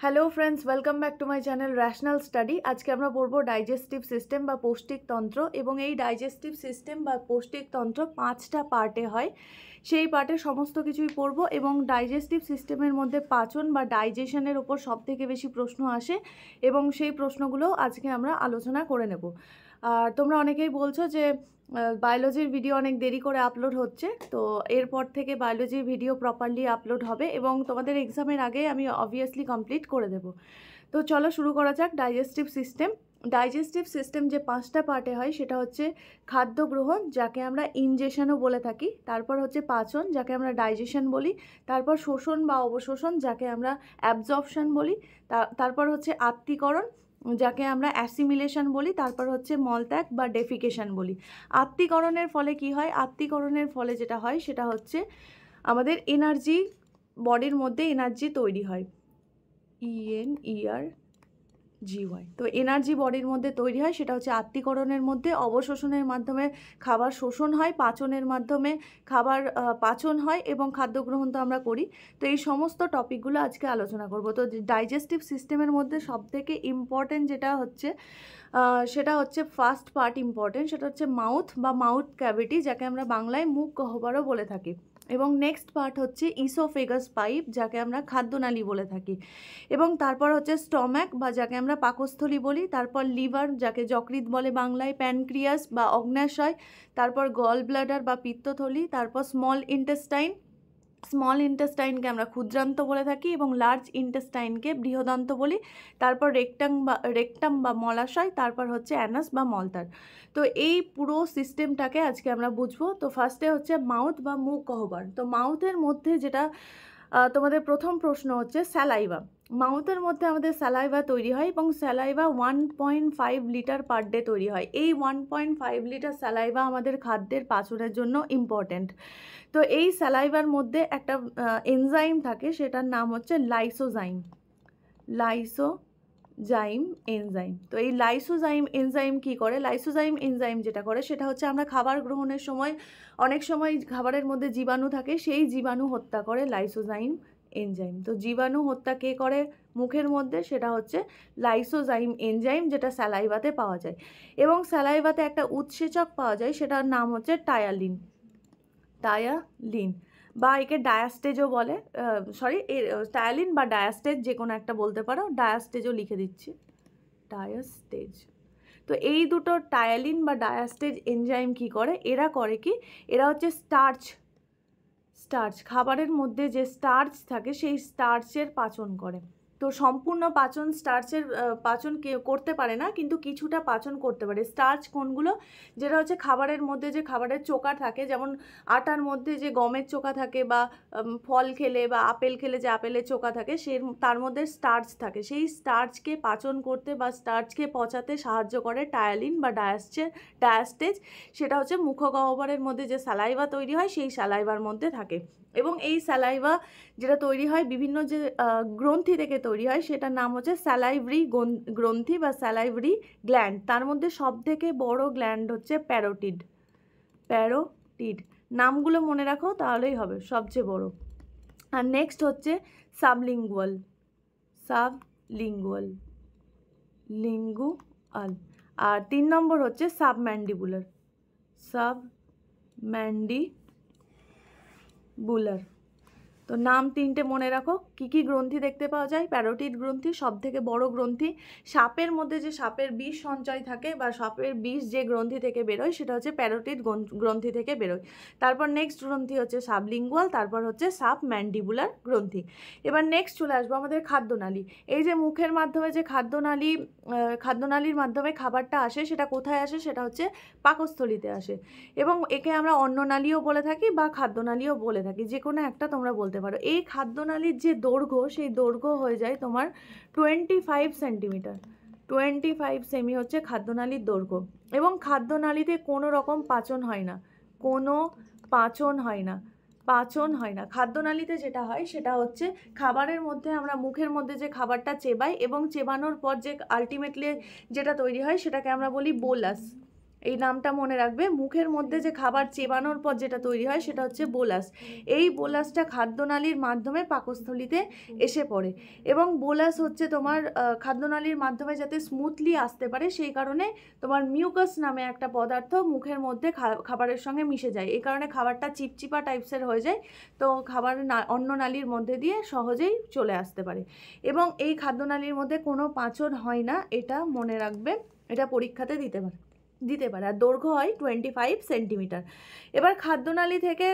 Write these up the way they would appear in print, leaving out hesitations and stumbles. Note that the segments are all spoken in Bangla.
Hello friends, welcome back to my channel rational study. আজকে আমরা পড়বো ডাইজেস্টিভ সিস্টেম বা পৌষ্টিকতন্ত্র। এবং এই ডাইজেস্টিভ সিস্টেম বা পৌষ্টিকতন্ত্র 5টা পার্টে হয়। সেই পার্টে সমস্ত কিছুই পড়বো। এবং ডাইজেস্টিভ সিস্টেমের মধ্যে পাচন বা ডাইজেশনের ওপর সবথেকে বেশি প্রশ্ন আসে এবং সেই প্রশ্নগুলো আজকে আমরা আলোচনা করে নেব। আর তোমরা অনেকেই বলছো যে বায়োলজির ভিডিও অনেক দেরি করে আপলোড হচ্ছে, তো এরপর থেকে বায়োলজির ভিডিও প্রপারলি আপলোড হবে এবং তোমাদের এক্সামের আগে আমি অবভিয়াসলি কমপ্লিট করে দেব। তো চলো শুরু করা যাক। ডাইজেস্টিভ সিস্টেম যে 5টা পার্টে হয় সেটা হচ্ছে খাদ্য গ্রহণ, যাকে আমরা ইনজেশনও বলে থাকি। তারপর হচ্ছে পাচন, যাকে আমরা ডাইজেশন বলি। তারপর শোষণ বা অবশোষণ, যাকে আমরা অ্যাবজর্পশন বলি। তারপর হচ্ছে আত্তীকরণ, যাকে আমরা অ্যাসিমিলেশন বলি। তারপর হচ্ছে মলত্যাগ বা ডেফিকেশন বলি। আত্তীকরণের ফলে কি হয়? আত্তীকরণের ফলে যেটা হয় সেটা হচ্ছে আমাদের এনার্জি, বডির মধ্যে এনার্জি তৈরি হয়। ENERGY। তো এনার্জি বডির মধ্যে তৈরি হয়, সেটা হচ্ছে আত্তীকরণের মধ্যে। অবশোষণের মাধ্যমে খাবার শোষণ হয়, পাচনের মাধ্যমে খাবার পাচন হয় এবং খাদ্য গ্রহণ তো আমরা করি। তো এই সমস্ত টপিকগুলো আজকে আলোচনা করব। তো ডাইজেস্টিভ সিস্টেমের মধ্যে সবথেকে ইম্পর্টেন্ট যেটা হচ্ছে সেটা হচ্ছে ফার্স্ট পার্ট ইম্পর্টেন্ট, সেটা হচ্ছে মাউথ বা মাউথ ক্যাভিটি, যাকে আমরা বাংলায় মুখ গহ্বরও বলে থাকি। এবং নেক্সট পার্ট হচ্ছে ইসোফেগাস পাইপ, যাকে আমরা খাদ্যনালী বলে থাকি। এবং তারপর হচ্ছে স্টম্যাক বা যাকে আমরা পাকস্থলী বলি। তারপর লিভার, যাকে যকৃৎ বলে বাংলায়। প্যানক্রিয়াস বা অগ্ন্যাশয়। তারপর গল ব্লাডার বা পিত্তথলি। তারপর স্মল ইন্টেস্টাইনকে আমরা ক্ষুদ্রান্ত বলে থাকি এবং লার্জ ইন্টেস্টাইনকে বৃহদান্ত বলি। তারপর রেকটাম বা মলাশয়। তারপর হচ্ছে অ্যানাস বা মলদ্বার। তো এই পুরো সিস্টেমটাকে আজকে আমরা বুঝবো। তো ফার্স্টে হচ্ছে মাউথ বা মুখ গহ্বর। তো মাউথের মধ্যে যেটা তোমাদের প্রথম প্রশ্ন হচ্ছে স্যালাইভা। মাউথের মধ্যে আমাদের স্যালাইভা তৈরি হয় এবং স্যালাইভা 1.5 লিটার পার ডে তৈরি হয়। এই 1.5 লিটার স্যালাইভা আমাদের খাদ্যের পাচনের জন্য ইম্পর্ট্যান্ট। তো এই স্যালাইভার মধ্যে একটা এনজাইম থাকে, সেটার নাম হচ্ছে লাইসোজাইম এনজাইম। তো এই লাইসোজাইম এনজাইম কী করে? লাইসোজাইম এনজাইম যেটা করে সেটা হচ্ছে আমরা খাবার গ্রহণের সময় অনেক সময় খাবারের মধ্যে জীবাণু থাকে, সেই জীবাণু হত্যা করে লাইসোজাইম এনজাইম। তো জীবাণু হত্যা কে করে মুখের মধ্যে? সেটা হচ্ছে লাইসোজাইম এনজাইম, যেটা স্যালাইভাতে পাওয়া যায়। এবং স্যালাইভাতে একটা উৎসেচক পাওয়া যায়, সেটার নাম হচ্ছে টায়ালিন বা একে ডায়াস্টেজও বলে। টায়ালিন বা ডায়াস্টেজ যে কোনো একটা বলতে পারো। ডায়াস্টেজও লিখে দিচ্ছি, ডায়াস্টেজ। তো এই দুটো টায়ালিন বা ডায়াস্টেজ এনজাইম কি করে? এরা করে কি, এরা হচ্ছে স্টার্চ খাবারের মধ্যে যে স্টার্চ থাকে সেই স্টার্চের পাচন করে। তো সম্পূর্ণ পাচন করতে পারে না, কিন্তু কিছুটা পাচন করতে পারে। স্টার্চ কোনগুলো? যেটা হচ্ছে খাবারের মধ্যে যে খাবারের চোকা থাকে, যেমন আটার মধ্যে যে গমের চোকা থাকে, বা ফল খেলে বা আপেল খেলে যে আপেলের চোকা থাকে, তার মধ্যে স্টার্চ থাকে। সেই স্টার্চকে পাচন করতে বা স্টার্চকে পচাতে সাহায্য করে টায়ালিন বা ডায়াস্টেজ। সেটা হচ্ছে মুখগহ্বরের মধ্যে যে স্যালাইভা তৈরি হয় সেই স্যালাইভার মধ্যে থাকে। এবং এই স্যালাইভা যেটা তৈরি হয় বিভিন্ন যে গ্রন্থি থেকে তৈরি হয়, সেটার নাম হচ্ছে স্যালাইভারি গ্রন্থি বা স্যালাইভারি গ্ল্যান্ড। তার মধ্যে সবথেকে বড় গ্ল্যান্ড হচ্ছে প্যারোটিড। নামগুলো মনে রাখো, তাহলেই হবে, সবচেয়ে বড়। আর নেক্সট হচ্ছে সাবলিঙ্গুয়াল। আর 3 নম্বর হচ্ছে সাবম্যান্ডিবুলার। তো নাম 3টে মনে রাখো। কি গ্রন্থি দেখতে পাওয়া যায়? প্যারোটিড গ্রন্থি, সব থেকে বড় গ্রন্থি। সাপের মধ্যে যে সাপের বিষ সঞ্চয় থাকে বা সাপের বিষ যে গ্রন্থি থেকে বেরোয় সেটা হচ্ছে প্যারোটিড গ্রন্থি থেকে বেরোয়। তারপর নেক্সট গ্রন্থি হচ্ছে সাবলিঙ্গুয়াল, তারপর হচ্ছে সাবম্যান্ডিবুলার গ্রন্থি। এবার নেক্সট চলে আসবো আমাদের খাদ্যনালী। এই যে মুখের মাধ্যমে যে খাদ্যনালীর মাধ্যমে খাবারটা আসে, সেটা কোথায় আসে? সেটা হচ্ছে পাকস্থলীতে আসে। এবং একে আমরা অন্ননালীও বলে থাকি বা খাদ্যনালীও বলে থাকি, যে কোনো একটা তোমরা বলতে পারো। এই খাদ্যনালীর যে দৈর্ঘ্য, সেই দৈর্ঘ্য হয়ে যায় তোমার 25 সেন্টিমিটার। 25 সেমি হচ্ছে খাদ্যনালীর দৈর্ঘ্য। এবং খাদ্যনালীতে কোনো রকম পাচন হয় না। খাদ্যনালীতে যেটা হয় সেটা হচ্ছে খাবারের মধ্যে আমরা মুখের মধ্যে যে খাবারটা চেবাই এবং চেবানোর পর যে আলটিমেটলি যেটা তৈরি হয় সেটাকে আমরা বলি বোলাস। এই নামটা মনে রাখবে। মুখের মধ্যে যে খাবার চেবানোর পর যেটা তৈরি হয় সেটা হচ্ছে বোলাস। এই বোলাসটা খাদ্যনালীর মাধ্যমে পাকস্থলীতে এসে পড়ে এবং বোলাস হচ্ছে তোমার খাদ্যনালীর মাধ্যমে যাতে স্মুথলি আসতে পারে সেই কারণে তোমার মিউকাস নামে একটা পদার্থ মুখের মধ্যে খাবারের সঙ্গে মিশে যায়। এই কারণে খাবারটা চিপচিপা টাইপসের হয়ে যায়, তো খাবার অন্ন নালীর মধ্যে দিয়ে সহজেই চলে আসতে পারে এবং এই খাদ্যনালীর মধ্যে কোনো পাচন হয় না, এটা মনে রাখবে। এটা পরীক্ষাতে দিতে পারে। আর দৈর্ঘ্য হয় 25 সেন্টিমিটার। এবার খাদ্যনালী থেকে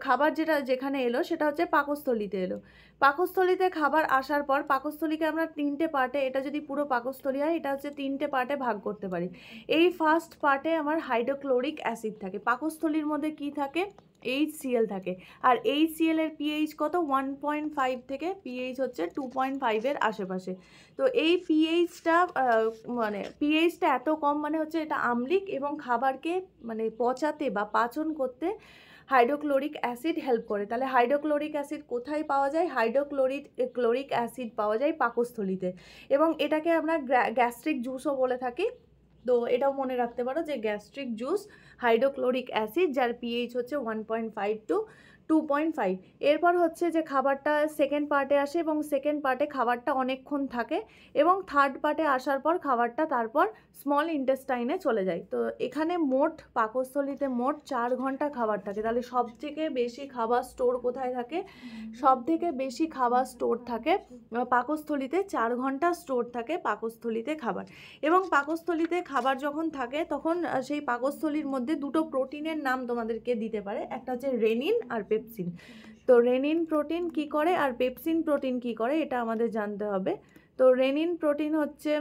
খাবার যেখানে এলো সেটা হচ্ছে পাকস্থলীতে এলো। পাকস্থলীতে খাবার আসার পর পাকস্থলীকে আমরা 3টে পার্টে, এটা যদি পুরো পাকস্থলী হয় এটা হচ্ছে 3টে পার্টে ভাগ করতে পারি। এই ফার্স্ট পার্টে আমার হাইড্রোক্লোরিক অ্যাসিড থাকে। পাকস্থলীর মধ্যে কি থাকে? HCl থাকে। আর HCl এর পিএইচ কত? 1.5 থেকে পিএইচ হচ্ছে 2.5 এর আশেপাশে। তো এই পিএইচটা পিএইচটা এত কম মানে হচ্ছে এটা আম্লিক এবং খাবারকে পচাতে বা পাচন করতে হাইড্রোক্লোরিক অ্যাসিড হেল্প করে। তাহলে হাইড্রোক্লোরিক অ্যাসিড কোথায় পাওয়া যায়? ক্লোরিক অ্যাসিড পাওয়া যায় পাকস্থলীতে এবং এটাকে আমরা গ্যাস্ট্রিক জুসও বলে থাকি। তো এটাও মনে রাখতে পারো যে গ্যাস্ট্রিক জুস হাইড্রোক্লোরিক অ্যাসিড, যার পিএইচ হচ্ছে 1.5 টু 2.5। এরপর হচ্ছে যে খাবারটা সেকেন্ড পার্টে আসে এবং সেকেন্ড পার্টে খাবারটা অনেকক্ষণ থাকে এবং থার্ড পার্টে আসার পর খাবারটা তারপর স্মল ইন্টেস্টাইনে চলে যায়। তো এখানে পাকস্থলীতে মোট 4 ঘন্টা খাবার থাকে। তাহলে সব থেকে বেশি খাবার স্টোর কোথায় থাকে? সব থেকে বেশি খাবার স্টোর থাকে পাকস্থলীতে। 4 ঘন্টা স্টোর থাকে পাকস্থলীতে খাবার। এবং পাকস্থলীতে খাবার যখন থাকে তখন সেই পাকস্থলীর মধ্যে দুটো প্রোটিনের নাম তোমাদেরকে দিতে পারে, একটা হচ্ছে রেনিন আর পেপসিন। তো রেনিন প্রোটিন কি করে আর পেপসিন প্রোটিন কি করে এটা আমাদের জানতে হবে। তো রেনিন প্রোটিন হচ্ছে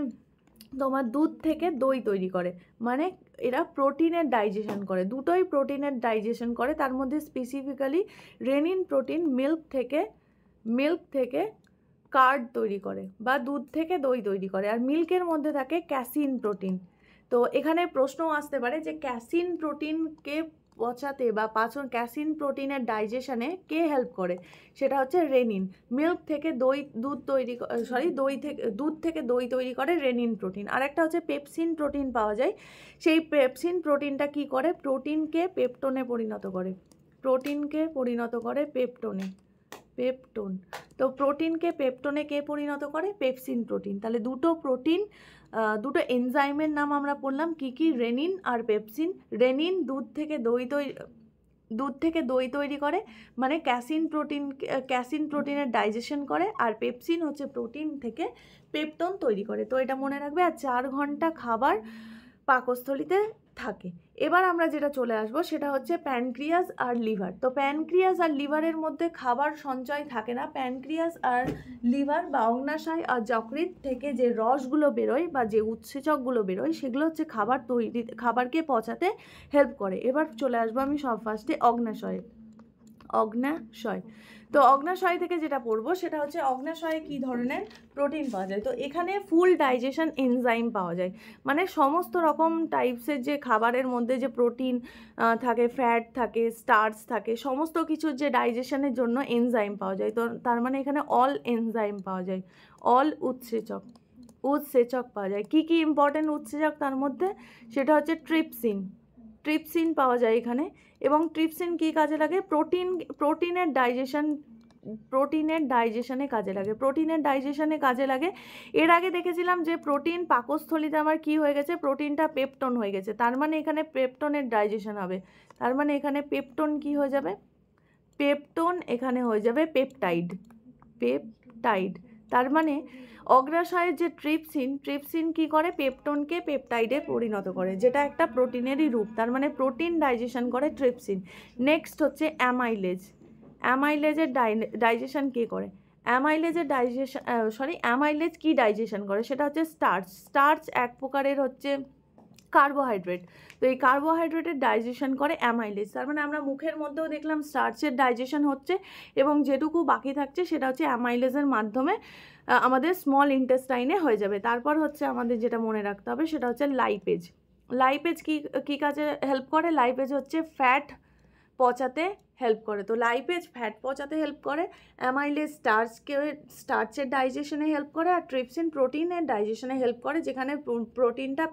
তোমার দুধ থেকে দই তৈরি করে, মানে এরা প্রোটিনের ডাইজেশন করে, দুটোই প্রোটিনের ডাইজেশন করে। তার মধ্যে স্পেসিফিক্যালি রেনিন প্রোটিন মিল্ক থেকে কার্ড তৈরি করে বা দুধ থেকে দই তৈরি করে। আর মিল্কের মধ্যে থাকে ক্যাসিন প্রোটিন। তো এখানে প্রশ্নও আসতে পারে যে ক্যাসিন প্রোটিনকে পচাতে বা পাচন, ক্যাসিন প্রোটিনের ডাইজেশনে কে হেল্প করে? সেটা হচ্ছে রেনিন। দুধ থেকে দই তৈরি করে রেনিন প্রোটিন। আর একটা হচ্ছে পেপসিন প্রোটিন পাওয়া যায়। সেই পেপসিন প্রোটিনটা কি করে? প্রোটিনকে পেপটোনে পরিণত করে পেপটোন। তো প্রোটিনকে পেপটোনে কে পরিণত করে? Pepsin protein. তাহলে দুটো এনজাইমের নাম আমরা পড়লাম কি কি? রেনিন আর পেপসিন। রেনিন দুধ থেকে দই তৈরি করে, মানে ক্যাসিন প্রোটিনের ডাইজেশন করে। আর পেপসিন হচ্ছে প্রোটিন থেকে পেপটোন তৈরি করে। তো এটা মনে রাখবে। আর 4 ঘন্টা খাবার পাকস্থলীতে থাকে। এবার আমরা যেটা চলে আসবো সেটা হচ্ছে প্যানক্রিয়াস আর লিভার। তো প্যানক্রিয়াস আর লিভারের মধ্যে খাবার সঞ্চয় থাকে না। প্যানক্রিয়াস আর লিভার বা অগ্ন্যাশয় আর যকৃৎ থেকে যে রসগুলো বেরোয় বা যে উৎসেচকগুলো বেরোয় সেগুলো হচ্ছে খাবারকে পচাতে হেল্প করে। এবার চলে আসবো আমি সব ফার্স্টে অগ্ন্যাশয়। তো অগ্ন্যাশয় থেকে যেটা পড়বো সেটা হচ্ছে অগ্ন্যাশয়ে কী ধরনের প্রোটিন পাওয়া যায়। তো এখানে ফুল ডাইজেশন এনজাইম পাওয়া যায়, মানে সমস্ত রকম টাইপসের যে খাবারের মধ্যে যে প্রোটিন থাকে, ফ্যাট থাকে, স্টার্চ থাকে, সমস্ত কিছুর যে ডাইজেশনের জন্য এনজাইম পাওয়া যায়। তো তার মানে এখানে অল এনজাইম পাওয়া যায়, অল উৎসেচক পাওয়া যায়। কি কি ইম্পর্টেন্ট উৎসেচক তার মধ্যে? সেটা হচ্ছে ট্রিপসিন পাওয়া যায় এখানে। এবং ট্রিপসিন কী কাজে লাগে? প্রোটিনের ডাইজেশনে কাজে লাগে। এর আগে দেখেছিলাম যে প্রোটিন পাকস্থলীতে আমার কি হয়ে গেছে? প্রোটিনটা পেপটোন হয়ে গেছে। তার মানে এখানে পেপটোনের ডাইজেশন হবে। তার মানে এখানে পেপটোন কি হয়ে যাবে? পেপটোন এখানে হয়ে যাবে পেপটাইড। তার মানে অগ্ন্যাশয়ের যে ট্রিপসিন কি করে? পেপটোনকে পেপটাইডে পরিণত করে, যেটা একটা প্রোটিনেরই রূপ। তার মানে প্রোটিন ডাইজেশন করে ট্রিপসিন। নেক্সট হচ্ছে অ্যামাইলেজের ডাইজেশন কে করে? অ্যামাইলেজ কি ডাইজেশন করে? সেটা হচ্ছে স্টার্চ এক প্রকারের হচ্ছে কার্বোহাইড্রেট। তো এই কার্বোহাইড্রেটের ডাইজেশন করে অ্যামাইলেজ। তার মানে আমরা মুখের মধ্যেও দেখলাম স্টার্চের ডাইজেশন হচ্ছে এবং যেটুকু বাকি থাকছে সেটা হচ্ছে অ্যামাইলেজের মাধ্যমে আমাদের স্মল ইন্টেস্টাইনে হয়ে যাবে। তারপর হচ্ছে আমাদের যেটা মনে রাখতে হবে সেটা হচ্ছে লাইপেজ কি কাজে হেল্প করে? লাইপেজ হচ্ছে ফ্যাট পচাতে হেল্প করে। তো লাইপেজ ফ্যাট পচাতে হেল্প করে, অ্যামাইলেজ স্টার্চের ডাইজেশনে হেল্প করে, আর ট্রিপসিন প্রোটিনের ডাইজেশনে হেল্প করে, যেখানে প্রোটিনটা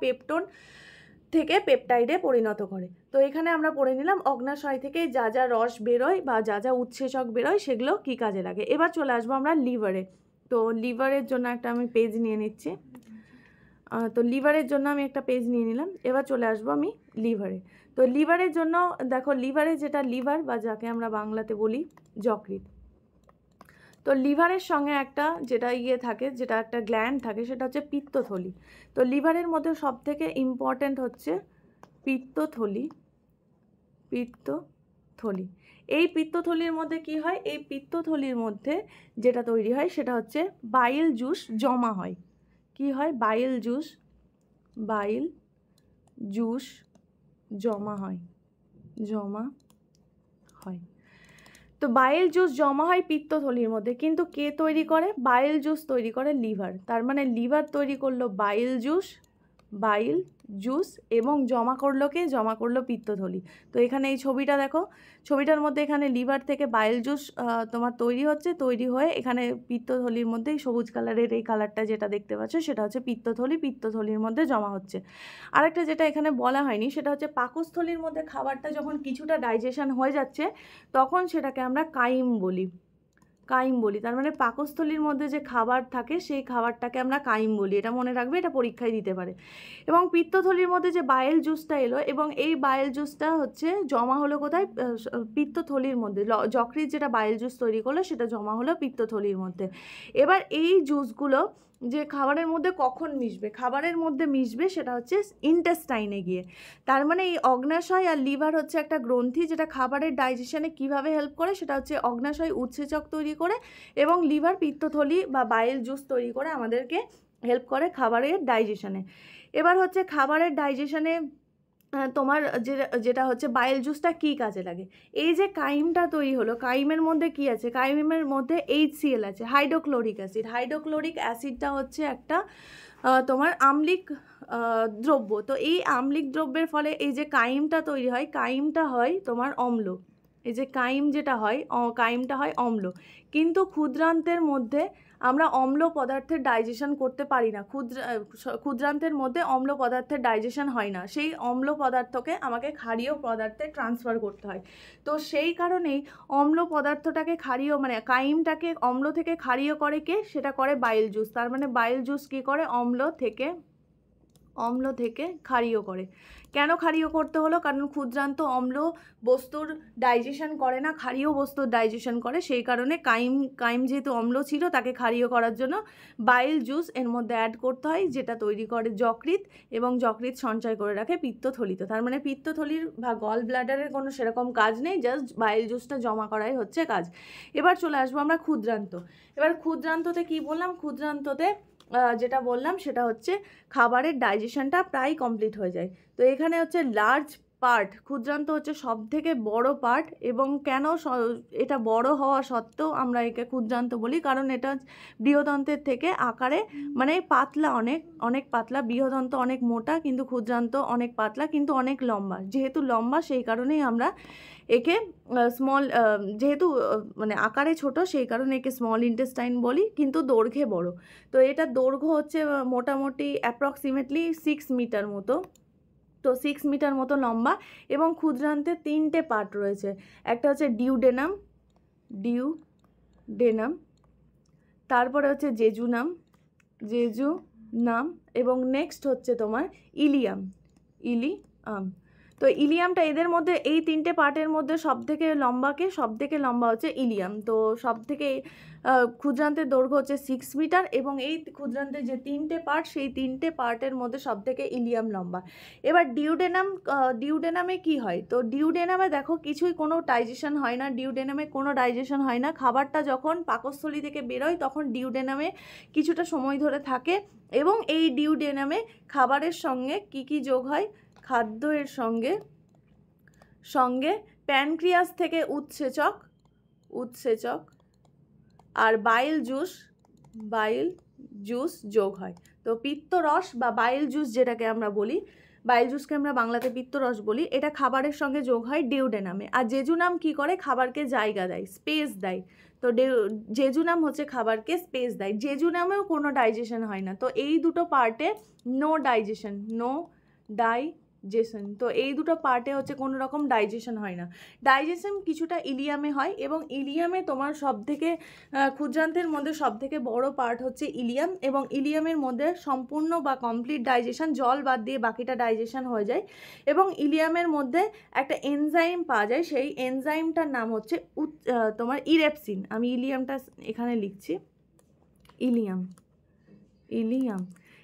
থেকে পেপটাইডে পরিণত করে। তো এখানে আমরা পড়ে নিলাম অগ্নাশয় থেকে যা যা রস বেরোয় বা যা যা উৎসেচক বেরোয় সেগুলো কী কাজে লাগে। এবার চলে আসবো আমরা লিভারে। তো লিভারের জন্য একটা আমি পেজ নিয়ে নিচ্ছি। তো লিভারের জন্য আমি একটা পেজ নিয়ে নিলাম। এবার চলে আসবো আমি লিভারে। তো লিভারের জন্য দেখো, লিভারে যেটা লিভার বা যাকে আমরা বাংলাতে বলি যকৃৎ, তো লিভারের সঙ্গে একটা যেটা থাকে, যেটা একটা গ্ল্যান্ড থাকে, সেটা হচ্ছে পিত্তথলি। তো লিভারের মধ্যে সবথেকে ইম্পর্ট্যান্ট হচ্ছে পিত্তথলি। পিত্তথলি, এই পিত্তথলির মধ্যে কি হয়, এই পিত্তথলির মধ্যে যেটা তৈরি হয় সেটা হচ্ছে বাইল জুস জমা হয়। কি হয়, বাইল জুস জমা হয়। তো বাইল জুস জমা হয় পিত্তথলির মধ্যে, কিন্তু কে তৈরি করে, বাইল জুস তৈরি করে লিভার। তার মানে লিভার তৈরি করলো বাইল জুস এবং জমা করলো পিত্তথলি। তো এখানে এই ছবিটা দেখো, ছবিটার মধ্যে এখানে লিভার থেকে বাইল জুস তোমার তৈরি হয়ে এখানে পিত্তথলির মধ্যে এই সবুজ কালারের এই কালারটা যেটা দেখতে পাচ্ছ সেটা হচ্ছে পিত্তথলির মধ্যে জমা হচ্ছে। আরেকটা যেটা এখানে বলা হয়নি সেটা হচ্ছে পাকস্থলীর মধ্যে খাবারটা যখন কিছুটা ডাইজেশন হয়ে যাচ্ছে তখন সেটাকে আমরা কাইম বলি। তার মানে পাকস্থলীর মধ্যে যে খাবার থাকে সেই খাবারটাকে আমরা কাইম বলি। এটা মনে রাখবে, এটা পরীক্ষায় দিতে পারে। এবং পিত্তথলির মধ্যে যে বাইল জুসটা এলো এবং এই বাইল জুসটা হচ্ছে জমা হলো কোথায়, পিত্তথলির মধ্যে। যকৃৎ যেটা বাইল জুস তৈরি করলো সেটা জমা হলো পিত্তথলির মধ্যে। এবার এই জুসগুলো যে খাবারের মধ্যে কখন মিশবে, সেটা হচ্ছে ইন্টেস্টাইনে গিয়ে। তার মানে এই অগ্নাশয় আর লিভার হচ্ছে একটা গ্রন্থি যেটা খাবারের ডাইজেশনে কিভাবে হেল্প করে, সেটা হচ্ছে অগ্নাশয় উৎসেচক তৈরি করে এবং লিভার পিত্তথলি বা বাইল জুস তৈরি করে আমাদেরকে হেল্প করে খাবারের ডাইজেশনে। এবার হচ্ছে খাবারের ডাইজেশনে তোমার যেটা হচ্ছে বাইল জুসটা কী কাজে লাগে। এই যে কাইমটা তৈরি হলো, কাইমের মধ্যে কি আছে, কাইমের মধ্যে HCl আছে, হাইড্রোক্লোরিক অ্যাসিডটা হচ্ছে একটা তোমার আম্লিক দ্রব্য। তো এই আম্লিক দ্রব্যের ফলে এই যে কাইমটা তৈরি হয়, কাইমটা হয় তোমার অম্ল। এই যে কাইম যেটা হয়, কাইমটা হয় অম্ল। কিন্তু ক্ষুদ্রান্তের মধ্যে আমরা অম্ল পদার্থের ডাইজেশন করতে পারি না। ক্ষুদ্রান্তের মধ্যে অম্ল পদার্থের ডাইজেশন হয় না, সেই অম্ল পদার্থকে আমাকে ক্ষারীয় পদার্থে ট্রান্সফার করতে হয়। তো সেই কারণেই অম্ল পদার্থটাকে ক্ষারীয়, মানে কাইমটাকে অম্ল থেকে ক্ষারীয় করে কে, সেটা করে বাইল জুস। তার মানে বাইল জুস কী করে, অম্ল থেকে ক্ষারীয় করে। কেন ক্ষারীয় করতে হলো, কারণ ক্ষুদ্রান্ত অম্ল বস্তুর ডাইজেশন করে না, ক্ষারীয় বস্তুর ডাইজেশন করে। সেই কারণে কাইম যেহেতু অম্ল ছিল তাকে ক্ষারীয় করার জন্য বাইল জুস এর মধ্যে অ্যাড করতে হয়, যেটা তৈরি করে যকৃৎ, এবং যকৃৎ সঞ্চয় করে রাখে পিত্তথলিতে। তার মানে পিত্তথলির বা গল ব্লাডারের কোনো সেরকম কাজ নেই, জাস্ট বাইল জুসটা জমা করাই হচ্ছে কাজ। এবার চলে আসবো আমরা ক্ষুদ্রান্ত। এবার ক্ষুদ্রান্ততে কি বললাম, ক্ষুদ্রান্ততে যেটা বললাম সেটা হচ্ছে খাবারের ডাইজেশনটা প্রায় কমপ্লিট হয়ে যায়। তো এখানে হচ্ছে লার্জ পার্ট, ক্ষুদ্রান্ত হচ্ছে সব থেকে বড় পার্ট। এবং কেন এটা বড় হওয়া সত্ত্বেও আমরা একে ক্ষুদ্রান্ত বলি, কারণ এটা বৃহদন্তের থেকে আকারে মানে পাতলা, অনেক পাতলা। বৃহদন্ত অনেক মোটা কিন্তু ক্ষুদ্রান্ত অনেক পাতলা কিন্তু অনেক লম্বা। যেহেতু লম্বা সেই কারণেই আমরা একে স্মল, যেহেতু মানে আকারে ছোট সেই কারণে একে স্মল ইন্টেস্টাইন বলি, কিন্তু দৈর্ঘ্যে বড়। তো এটা দৈর্ঘ্য হচ্ছে মোটামুটি অ্যাপ্রক্সিমেটলি 6 মিটার মতো। তো 6 মিটার মতো লম্বা। এবং ক্ষুদ্রান্তে 3টে পার্ট রয়েছে, একটা হচ্ছে ডিউডেনাম, তারপরে হচ্ছে জেজুনাম, এবং নেক্সট হচ্ছে তোমার ইলিয়াম। তো ইলিয়ামটা, এদের মধ্যে এই 3টে পার্টের মধ্যে সবথেকে লম্বা হচ্ছে ইলিয়াম। তো সবথেকে ক্ষুদ্রান্তের দৈর্ঘ্য হচ্ছে 6 মিটার এবং এই ক্ষুদ্রান্তের যে 3টে পার্ট সেই 3টে পার্টের মধ্যে সবথেকে ইলিয়াম লম্বা। এবার ডিউডেনামে কি হয়, তো ডিউডেনামে দেখো কিছুই কোনো ডাইজেশন হয় না। খাবারটা যখন পাকস্থলী থেকে বেরোয় তখন ডিউডেনামে কিছুটা সময় ধরে থাকে এবং এই ডিউডেনামে খাবারের সঙ্গে কি যোগ হয়, খাদ্যের সঙ্গে প্যানক্রিয়াস থেকে উৎসেচক আর বাইল জুস যোগ হয়। তো পিত্তরস বা বাইল জুস যেটাকে আমরা বলি, বাইল জুসকে আমরা বাংলাতে পিত্তরস বলি, এটা খাবারের সঙ্গে যোগ হয় ডিউডেনামে। আর জেজুনাম কি করে, খাবারকে জায়গা দেয়, স্পেস দেয়। তো জেজুনাম হচ্ছে খাবারকে স্পেস দেয়। জেজুনামেও কোনো ডাইজেশন হয় না। তো এই দুটো পার্টে নো ডাইজেশন, ডাইজেশন। তো এই দুটো পার্টে হচ্ছে কোনো রকম ডাইজেশন হয় না। ডাইজেশন কিছুটা ইলিয়ামে হয়, এবং ইলিয়ামে তোমার সবথেকে ক্ষুদ্রান্তের মধ্যে সবথেকে বড় পার্ট হচ্ছে ইলিয়াম, এবং ইলিয়ামের মধ্যে সম্পূর্ণ বা কমপ্লিট ডাইজেশন, জল বাদ দিয়ে বাকিটা ডাইজেশন হয়ে যায়। এবং ইলিয়ামের মধ্যে একটা এনজাইম পাওয়া যায়, সেই এনজাইমটার নাম হচ্ছে তোমার ইরেপসিন। আমি ইলিয়ামটা এখানে লিখছি, ইলিয়াম।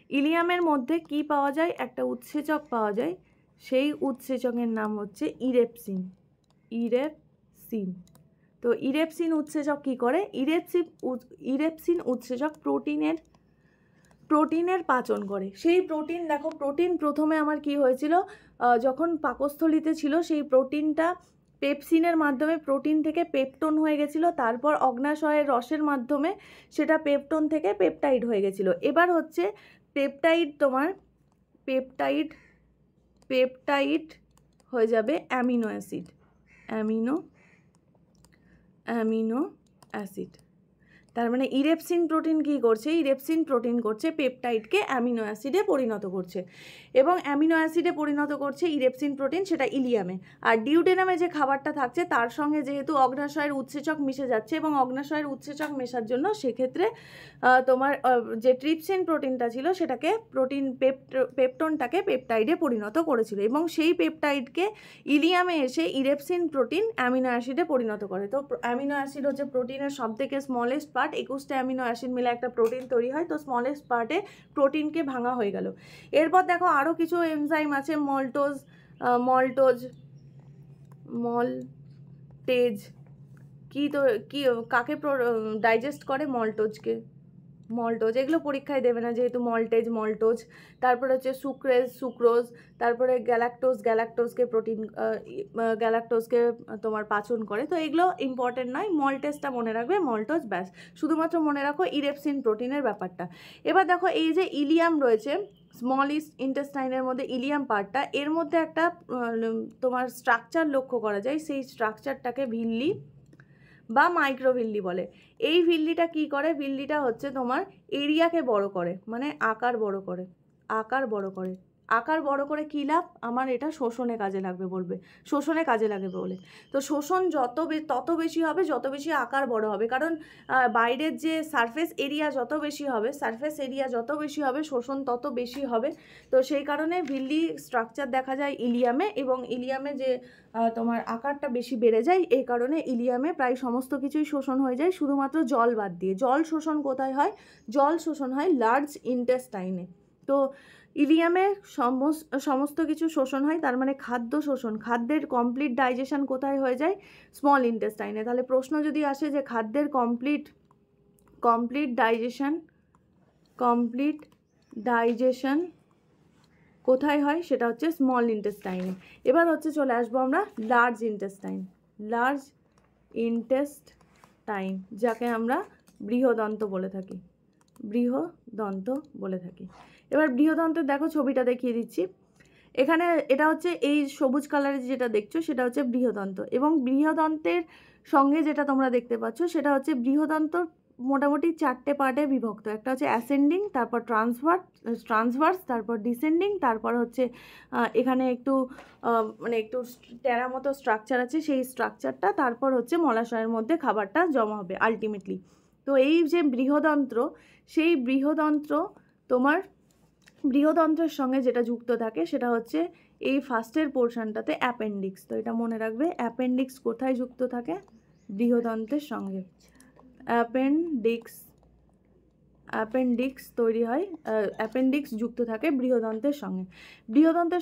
ইলিয়ামের মধ্যে কি পাওয়া যায়? একটা উৎসেচক পাওয়া যায়, সেই উৎসেচকের নাম হচ্ছে ইরেপসিন। তো ইরেপসিন উৎসেচক কি করে? ইরেপসিন উৎসেচক প্রোটিনের পাচন করে। সেই প্রোটিন, দেখো প্রোটিন প্রথমে আমার কি হয়েছিল, যখন পাকস্থলিতে ছিল সেই প্রোটিনটা পেপসিনের মাধ্যমে প্রোটিন থেকে পেপটোন হয়ে গেছিলো, তারপর অগ্নাশয়ের রসের মাধ্যমে সেটা পেপটোন থেকে পেপটাইড হয়ে গেছিলো। এবার হচ্ছে পেপটাইড, তোমার পেপটাইড হয়ে যাবে অ্যামিনো অ্যাসিড। তার মানে ইরেপসিন প্রোটিন কী করছে? ইরেপসিন প্রোটিন করছে পেপটাইডকে অ্যামিনো অ্যাসিডে পরিণত করছে, এবং অ্যামিনো অ্যাসিডে পরিণত করছে ইরেপসিন প্রোটিন, সেটা ইলিয়ামে। আর ডিউডেনামে যে খাবারটা থাকছে তার সঙ্গে যেহেতু অগ্নাশয়ের উৎসেচক মিশে যাচ্ছে, এবং অগ্নাশয়ের উৎসেচক মেশার জন্য সেক্ষেত্রে তোমার যে ট্রিপসিন প্রোটিনটা ছিল সেটাকে পেপটোনটাকে পেপটাইডে পরিণত করেছিল, এবং সেই পেপটাইডকে ইলিয়ামে এসে ইরেপসিন প্রোটিন অ্যামিনো অ্যাসিডে পরিণত করে। তো অ্যামিনো অ্যাসিড হচ্ছে প্রোটিনের সবথেকে স্মলেস্ট পার্ট। 21টা অ্যামিনো অ্যাসিড মিলে একটা প্রোটিন তৈরি হয়, তো স্মলেস্ট পার্টে প্রোটিনকে ভাঙা হয়ে গেল। এরপর দেখো আরও কিছু এনজাইম আছে, মল্টেজ কাকে ডাইজেস্ট করে? মল্টোজ। এগুলো পরীক্ষায় দেবে না যেহেতু মল্টোজ। তারপরে হচ্ছে সুক্রোজ, তারপরে গ্যালাক্টোজকে তোমার পাচন করে। তো এগুলো ইম্পর্টেন্ট নয়, মল্টেজটা মনে রাখবে, মল্টোজ, ব্যাস। শুধুমাত্র মনে রাখো ইরেপসিন প্রোটিনের ব্যাপারটা। এবার দেখো এই যে ইলিয়াম রয়েছে, স্মল ইন্টেস্টাইনের মধ্যে ইলিয়াম পার্টটা, এর মধ্যে একটা তোমার স্ট্রাকচার লক্ষ্য করা যায়, সেই স্ট্রাকচারটাকে ভিল্লি বা মাইক্রোভিল্লি বলে। এই ভিল্লিটা কি করে? ভিল্লিটা হচ্ছে তোমার এরিয়াকে বড় করে, মানে আকার বড় করে। আকার বড় করে কী লাভ? আমার এটা শোষণে কাজে লাগবে বলে। তো শোষণ তত বেশি হবে যত বেশি আকার বড় হবে, কারণ বাইরের যে সারফেস এরিয়া যত বেশি হবে শোষণ তত বেশি হবে। তো সেই কারণে ভিল্লি স্ট্রাকচার দেখা যায় ইলিয়ামে, এবং ইলিয়ামে যে তোমার আকারটা বেশি বেড়ে যায়, এই কারণে ইলিয়ামে প্রায় সমস্ত কিছুই শোষণ হয়ে যায়, শুধুমাত্র জল বাদ দিয়ে। জল শোষণ কোথায় হয়? জল শোষণ হয় লার্জ ইন্টেস্টাইনে। তো ইলিয়ামে সমস্ত কিছু শোষণ হয়, তার মানে খাদ্য শোষণ, খাদ্যের কমপ্লিট ডাইজেশন কোথায় হয়ে যায়? স্মল ইন্টেস্টাইনে। তাহলে প্রশ্ন যদি আসে যে খাদ্যের কমপ্লিট ডাইজেশন কোথায় হয়, সেটা হচ্ছে স্মল ইন্টেস্টাইনে। এবার হচ্ছে চলে আসবো আমরা লার্জ ইন্টেস্টাইন, যাকে আমরা বৃহদন্ত বলে থাকি। এবার বৃহদন্তের দেখো ছবিটা দেখিয়ে দিচ্ছি এখানে। এটা হচ্ছে এই সবুজ কালারের যেটা দেখছো সেটা হচ্ছে বৃহদন্ত, এবং বৃহদন্তের সঙ্গে যেটা তোমরা দেখতে পাচ্ছ সেটা হচ্ছে বৃহদন্ত মোটামুটি 4টে পার্টে বিভক্ত। একটা হচ্ছে অ্যাসেন্ডিং, তারপর ট্রান্সভার্স, তারপর ডিসেন্ডিং, তারপর হচ্ছে এখানে একটু টেরা মতো স্ট্রাকচার আছে, সেই স্ট্রাকচারটা, তারপর হচ্ছে মলাশয়ের মধ্যে খাবারটা জমা হবে আলটিমেটলি। তো এই যে বৃহদন্ত্র, সেই বৃহদন্ত্রের সঙ্গে যেটা যুক্ত থাকে সেটা হচ্ছে এই ফার্স্টের পোর্শনটাতে অ্যাপেন্ডিক্স। তো এটা মনে রাখবে, অ্যাপেন্ডিক্স কোথায় যুক্ত থাকে? বৃহদন্ত্রের সঙ্গে। অ্যাপেন্ডিক্স তৈরি হয়, অ্যাপেন্ডিক্স যুক্ত থাকে বৃহদন্তের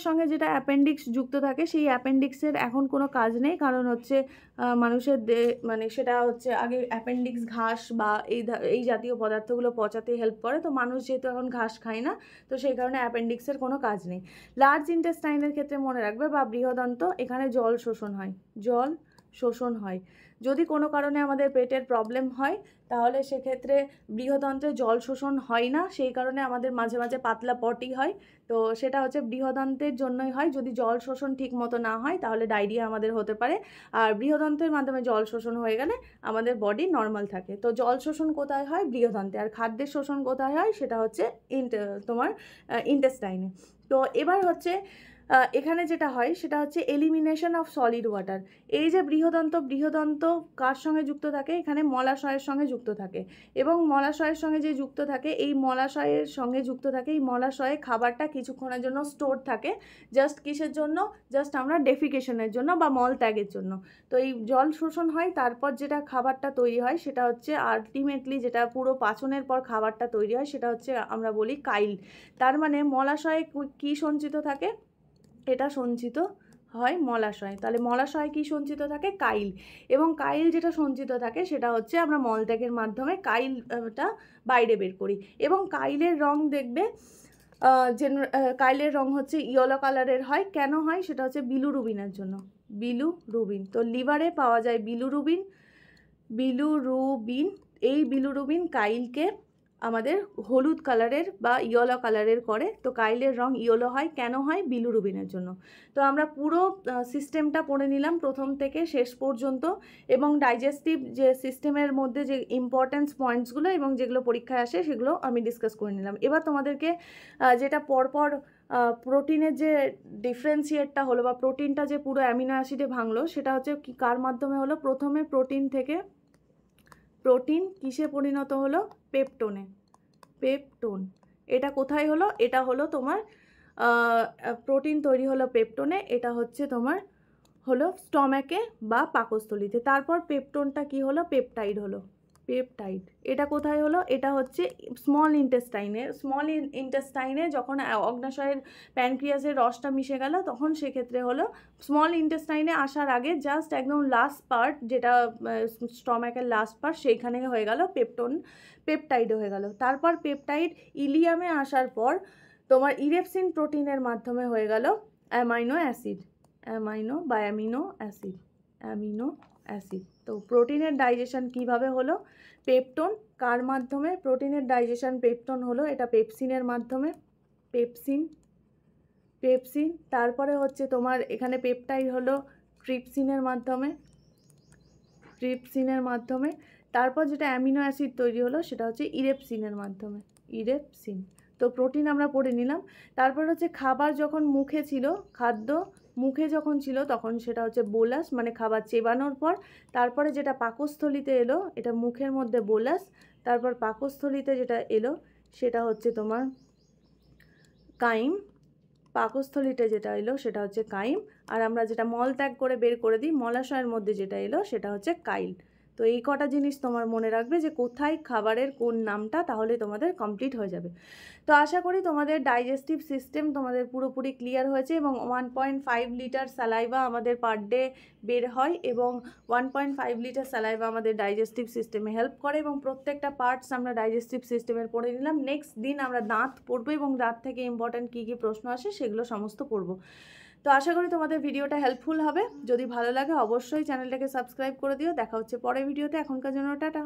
সঙ্গে যেটা অ্যাপেন্ডিক্স যুক্ত থাকে, সেই অ্যাপেন্ডিক্সের এখন কোনো কাজ নেই, কারণ হচ্ছে মানুষের মানে সেটা হচ্ছে আগে অ্যাপেন্ডিক্স ঘাস বা এই জাতীয় পদার্থগুলো পচাতে হেল্প করে। তো মানুষ যেহেতু এখন ঘাস খায় না, তো সেই কারণে অ্যাপেন্ডিক্সের কোনো কাজ নেই। লার্জ ইন্টেস্টাইনের ক্ষেত্রে মনে রাখবে বা বৃহদন্ত, এখানে জল শোষণ হয়। যদি কোনো কারণে আমাদের পেটের প্রবলেম হয় তাহলে সেক্ষেত্রে বৃহদন্ত্রে জল শোষণ হয় না, সেই কারণে আমাদের মাঝে মাঝে পাতলা পটি হয়। তো সেটা হচ্ছে বৃহদন্তের জন্যই হয়। যদি জল শোষণ ঠিক মতো না হয় তাহলে ডায়রিয়া আমাদের হতে পারে, আর বৃহদন্তের মাধ্যমে জল শোষণ হয়ে গেলে আমাদের বডি নর্মাল থাকে। তো জল শোষণ কোথায় হয়? বৃহদন্তে। আর খাদ্যের শোষণ কোথায় হয়? সেটা হচ্ছে তোমার ইন্টেস্টাইনে। তো এবার হচ্ছে এখানে যেটা হয় সেটা হচ্ছে এলিমিনেশন অফ সলিড ওয়াটার। এই যে বৃহদন্ত কার সঙ্গে যুক্ত থাকে, এখানে মলাশয়ের সঙ্গে যুক্ত থাকে, এবং মলাশয়ের সঙ্গে যে যুক্ত থাকে, এই মলাশয়ের সঙ্গে যুক্ত থাকে, এই মলাশয়ে খাবারটা কিছুক্ষণের জন্য স্টোর থাকে। জাস্ট কিসের জন্য? জাস্ট আমরা ডেফিকেশনের জন্য বা মল ত্যাগের জন্য। তো এই জল শোষণ হয়, তারপর যেটা খাবারটা তৈরি হয় সেটা হচ্ছে আলটিমেটলি যেটা পুরো পাচনের পর খাবারটা তৈরি হয় সেটা হচ্ছে আমরা বলি কাইল। তার মানে মলাশয়ে কী সঞ্চিত থাকে? এটা সঞ্চিত হয় মলাশয়। তাহলে মলাশয় কি সঞ্চিত থাকে? কাইল। এবং কাইল যেটা সঞ্চিত থাকে সেটা হচ্ছে আমরা মলত্যাগের মাধ্যমে কাইলটা বাইরে বের করি। এবং কাইলের রং দেখবে কাইলের রং হচ্ছে ইয়েলো কালারের হয়। কেন হয়? সেটা হচ্ছে বিলুরুবিনের জন্য। বিলুরুবিন। তো লিভারে পাওয়া যায় বিলুরুবিন। এই বিলুরুবিন কাইলকে আমাদের হলুদ কালারের বা ইয়েলো কালারের করে। তো কাইলের রং ইয়েলো হয়। কেন হয়? বিলুরুবিনের জন্য। তো আমরা পুরো সিস্টেমটা পড়ে নিলাম প্রথম থেকে শেষ পর্যন্ত, এবং ডাইজেস্টিভ যে সিস্টেমের মধ্যে যে ইম্পর্টেন্স পয়েন্টসগুলো এবং যেগুলো পরীক্ষায় আসে সেগুলো আমি ডিসকাস করে নিলাম। এবার তোমাদেরকে যেটা পরপর প্রোটিনের যে ডিফারেন্সিয়েটটা হলো বা প্রোটিনটা যে পুরো অ্যামিনো অ্যাসিডে ভাঙলো সেটা হচ্ছে কি কার মাধ্যমে হলো? প্রথমে প্রোটিন থেকে প্রোটিন কিসে পরিণত হলো? পেপটোনে। পেপটোন। এটা কোথায় হলো? এটা হলো তোমার প্রোটিন তৈরি হলো পেপটোনে। এটা হচ্ছে তোমার হলো স্টম্যাকে বা পাকস্থলীতে। তারপর পেপটোনটা কি হলো? পেপটাইড হলো। পেপটাইড। এটা কোথায় হলো? এটা হচ্ছে স্মল ইন্টেস্টাইনে যখন অগ্নাশয়ের প্যানক্রিয়াসের রসটা মিশে গেল তখন সেক্ষেত্রে হলো স্মল ইন্টেস্টাইনে আসার আগে জাস্ট একদম লাস্ট পার্ট, যেটা স্টম্যাকের লাস্ট পার্ট, সেইখানে হয়ে গেল পেপটাইড হয়ে গেল। তারপর পেপটাইড ইলিয়ামে আসার পর তোমার ইরেপসিন প্রোটিনের মাধ্যমে হয়ে গেল অ্যামিনো অ্যাসিড। তো প্রোটিনের ডাইজেশন কিভাবে হলো? পেপটোন। কার মাধ্যমে প্রোটিনের ডাইজেশন? পেপটোন হলো, এটা পেপসিনের মাধ্যমে। পেপসিন। তারপরে হচ্ছে তোমার এখানে পেপটাইড হলো ট্রিপসিনের মাধ্যমে। তারপর যেটা অ্যামিনো অ্যাসিড তৈরি হলো সেটা হচ্ছে ইরেপসিনের মাধ্যমে। ইরেপসিন। তো প্রোটিন আমরা পড়ে নিলাম। তারপর হচ্ছে খাবার যখন মুখে ছিল, খাদ্য মুখে যখন ছিল তখন সেটা হচ্ছে বোলাস, মানে খাবার চেবানোর পর। তারপরে যেটা পাকস্থলিতে এলো, এটা মুখের মধ্যে বোলাস। তারপর পাকস্থলিতে যেটা এলো সেটা হচ্ছে তোমার কাইম। পাকস্থলিতে যেটা এলো সেটা হচ্ছে কাইম। আর আমরা যেটা মল ত্যাগ করে বের করে দিই, মলাশয়ের মধ্যে যেটা এলো সেটা হচ্ছে কাইল। তো এই কটা জিনিস তোমার মনে রাখবে যে কোথায় খাবারের কোন নামটা, তাহলে তোমাদের কমপ্লিট হয়ে যাবে। তো আশা করি তোমাদের ডাইজেস্টিভ সিস্টেম তোমাদের পুরোপুরি ক্লিয়ার হয়েছে। এবং 1.5 লিটার স্যালাইভা আমাদের পার ডে বের হয়, এবং 1.5 লিটার স্যালাইভা আমাদের ডাইজেস্টিভ সিস্টেমে হেল্প করে, এবং প্রত্যেকটা পার্টস আমরা ডাইজেস্টিভ সিস্টেমের পড়ে নিলাম। নেক্সট দিন আমরা দাঁত পড়বো, এবং দাঁত থেকে ইম্পর্ট্যান্ট কী কী প্রশ্ন আসে সেগুলো সমস্ত পড়বো। তো আশা করি তোমাদের ভিডিওটা হেল্পফুল হবে। যদি ভালো লাগে অবশ্যই চ্যানেলটাকে সাবস্ক্রাইব করে দিও। দেখা হচ্ছে পরের ভিডিওতে। এখনকার জন্য টাটা।